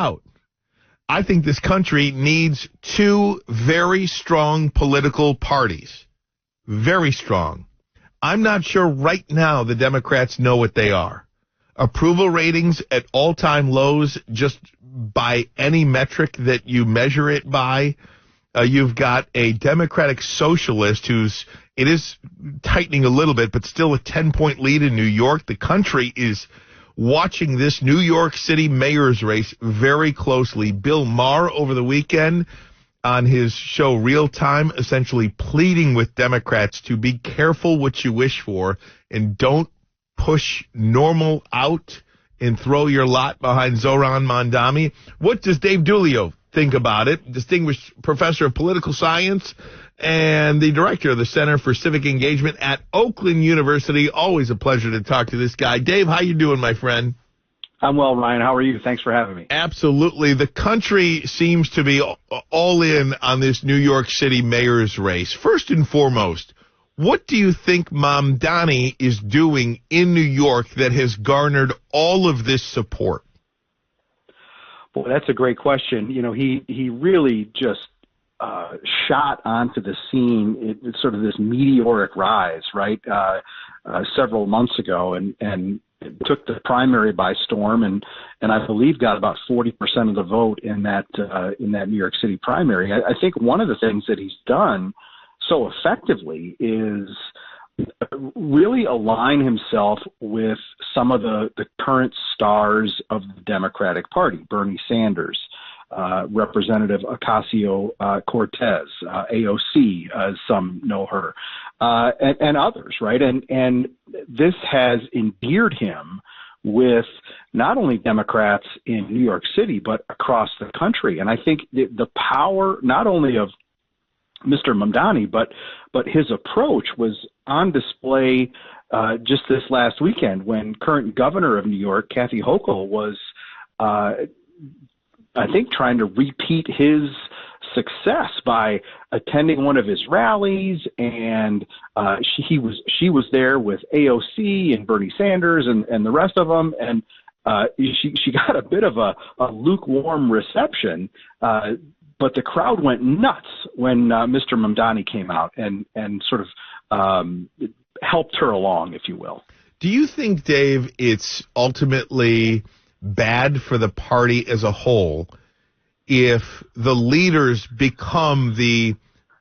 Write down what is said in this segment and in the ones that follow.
out. I think this country needs two very strong political parties. Very strong. I'm not sure right now the Democrats know what they are. Approval ratings at all-time lows just by any metric that you measure it by. You've got a Democratic socialist it is tightening a little bit, but still a 10-point lead in New York. The country is watching this New York City mayor's race very closely. Bill Maher over the weekend on his show Real Time, essentially pleading with Democrats to be careful what you wish for and don't push normal out and throw your lot behind Zohran Mamdani. What does Dave Dulio think about it? Distinguished professor of political science and the director of the Center for Civic Engagement at Oakland University. Always a pleasure to talk to this guy. Dave, how you doing, my friend? I'm well, Ryan. How are you? Thanks for having me. Absolutely. The country seems to be all in on this New York City mayor's race. First and foremost, what do you think Mamdani is doing in New York that has garnered all of this support? Boy, that's a great question. You know, he really just shot onto the scene. It's sort of this meteoric rise, right? Several months ago, and took the primary by storm, and I believe got about 40% of the vote in that New York City primary. I think one of the things that he's done so effectively is really align himself with some of the current stars of the Democratic Party, Bernie Sanders, Representative Ocasio-Cortez, AOC, as some know her, and others, right? And this has endeared him with not only Democrats in New York City, but across the country. And I think the power not only of Mr. Mamdani, but his approach was on display just this last weekend when current governor of New York, Kathy Hochul, was I think trying to repeat his success by attending one of his rallies, and she was there with AOC and Bernie Sanders and the rest of them, and she got a bit of a lukewarm reception, but the crowd went nuts when Mr. Mamdani came out and sort of helped her along, if you will. Do you think, Dave, it's ultimately bad for the party as a whole if the leaders become the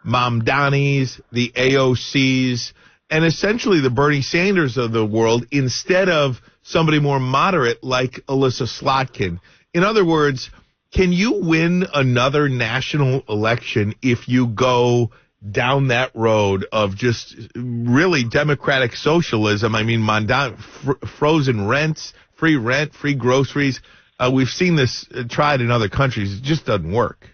Mamdanis, the AOCs, and essentially the Bernie Sanders of the world instead of somebody more moderate like Alyssa Slotkin? In other words, can you win another national election if you go down that road of just really democratic socialism? I mean, frozen rents, free groceries. We've seen this tried in other countries. It just doesn't work.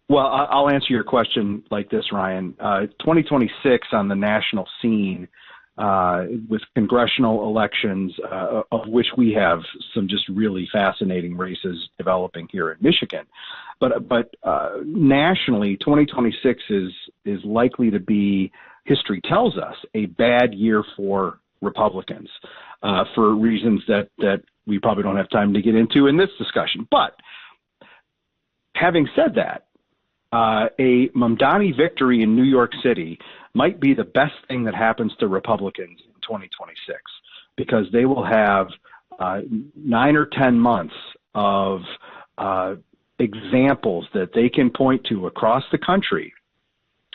Well, I'll answer your question like this, Ryan. 2026 on the national scene with congressional elections, of which we have some just really fascinating races developing here in Michigan. But nationally, 2026 is likely to be, history tells us, a bad year for Republicans for reasons that we probably don't have time to get into in this discussion. But having said that, a Mamdani victory in New York City might be the best thing that happens to Republicans in 2026 because they will have 9 or 10 months of examples that they can point to across the country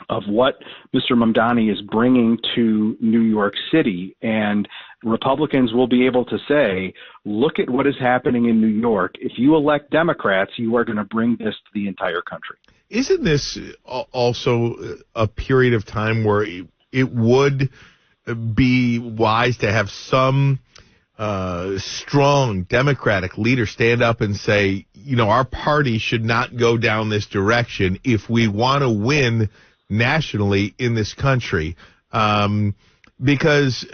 of what Mr. Mamdani is bringing to New York City. And Republicans will be able to say, look at what is happening in New York. If you elect Democrats, you are going to bring this to the entire country. Isn't this also a period of time where it would be wise to have some strong Democratic leader stand up and say, you know, our party should not go down this direction if we want to win nationally in this country? Because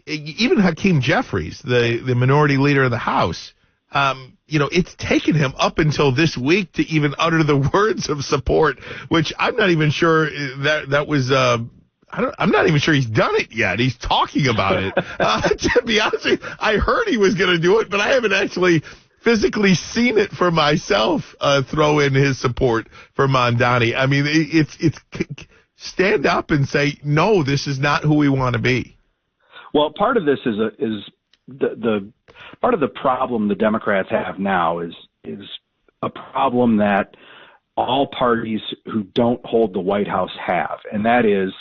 even Hakeem Jeffries, the minority leader of the House, you know, it's taken him up until this week to even utter the words of support, which I'm not even sure that was I'm not even sure he's done it yet. He's talking about it. To be honest with you, I heard he was going to do it, but I haven't actually physically seen it for myself. Throw in his support for Mondani. I mean, it's stand up and say, no, this is not who we want to be. Well, part of this is the part of the problem the Democrats have now is a problem that all parties who don't hold the White House have, and that is,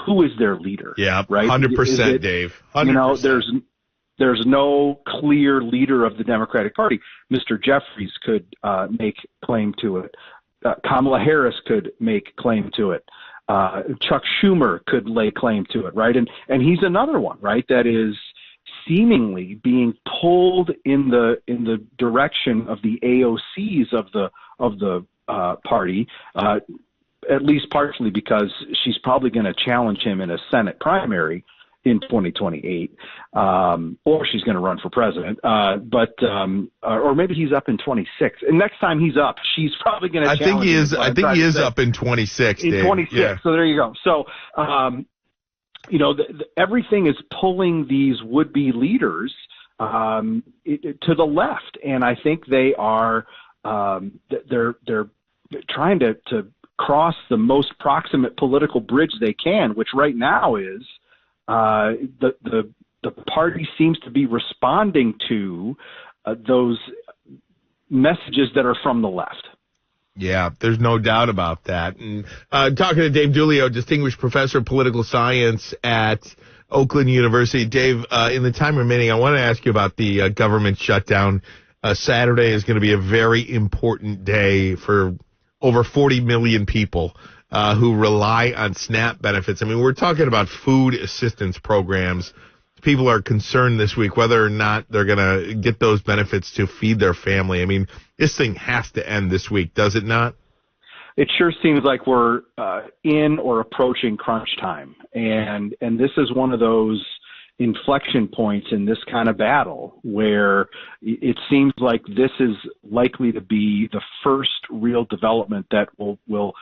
who is their leader? Yeah, right. 100%, Dave. 100%. You know, there's no clear leader of the Democratic Party. Mr. Jeffries could make claim to it. Kamala Harris could make claim to it. Chuck Schumer could lay claim to it, right? And he's another one, right? That is seemingly being pulled in the direction of the AOCs of the party, at least partially because she's probably going to challenge him in a Senate primary in 2028, or she's going to run for president. Or maybe he's up in 26. And next time he's up, she's probably going to challenge him. I think he is up in 26, Dave. In 26. Yeah. So there you go. So, you know, everything is pulling these would-be leaders to the left, and I think they are they're trying to cross the most proximate political bridge they can, which right now is the party seems to be responding to those messages that are from the left. Yeah, there's no doubt about that. And talking to Dave Giulio, distinguished professor of political science at Oakland University. Dave, in the time remaining, I want to ask you about the government shutdown. Saturday is going to be a very important day for over 40 million people who rely on SNAP benefits. I mean, we're talking about food assistance programs. People are concerned this week whether or not they're going to get those benefits to feed their family. I mean, this thing has to end this week, does it not? It sure seems like we're in or approaching crunch time. And this is one of those inflection points in this kind of battle where it seems like this is likely to be the first real development that will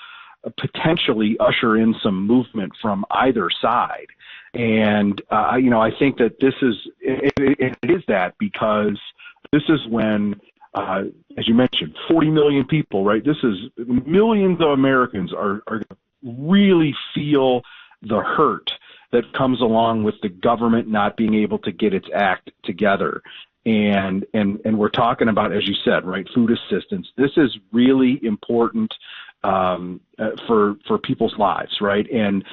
potentially usher in some movement from either side. And, you know, I think that this is, it is that because this is when, as you mentioned, 40 million people, right? This is millions of Americans are really feel the hurt that comes along with the government not being able to get its act together. And we're talking about, as you said, right, food assistance. This is really important for people's lives, right? And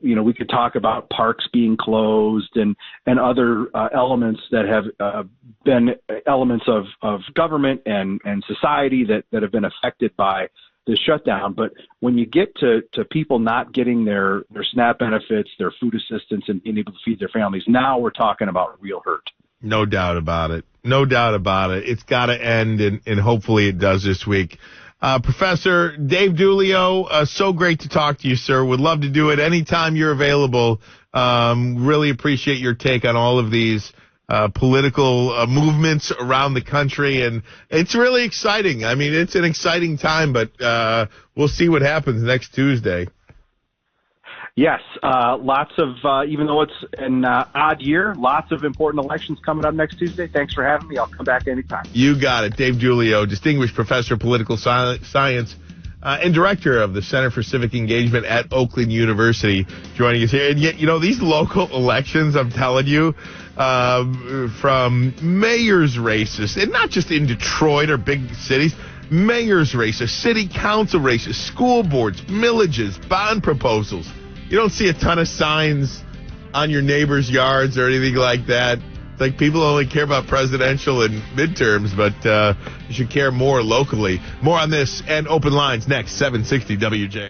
you know, we could talk about parks being closed and other elements that have been elements of government and society that have been affected by the shutdown. But when you get to people not getting their SNAP benefits, their food assistance, and being able to feed their families, now we're talking about real hurt. No doubt about it. No doubt about it. It's got to end, and hopefully it does this week. Professor Dave Giulio, so great to talk to you, sir. Would love to do it anytime you're available. Really appreciate your take on all of these political movements around the country, and it's really exciting. I mean, it's an exciting time, but we'll see what happens next Tuesday. Yes, lots of, even though it's an odd year, lots of important elections coming up next Tuesday. Thanks for having me. I'll come back anytime. You got it. Dave Giulio, distinguished professor of political science and director of the Center for Civic Engagement at Oakland University, joining us here. And yet, you know, these local elections, I'm telling you, from mayor's races, and not just in Detroit or big cities, mayor's races, city council races, school boards, millages, bond proposals. You don't see a ton of signs on your neighbors' yards or anything like that. It's like people only care about presidential and midterms, but you should care more locally. More on this and open lines next, 760 WJ.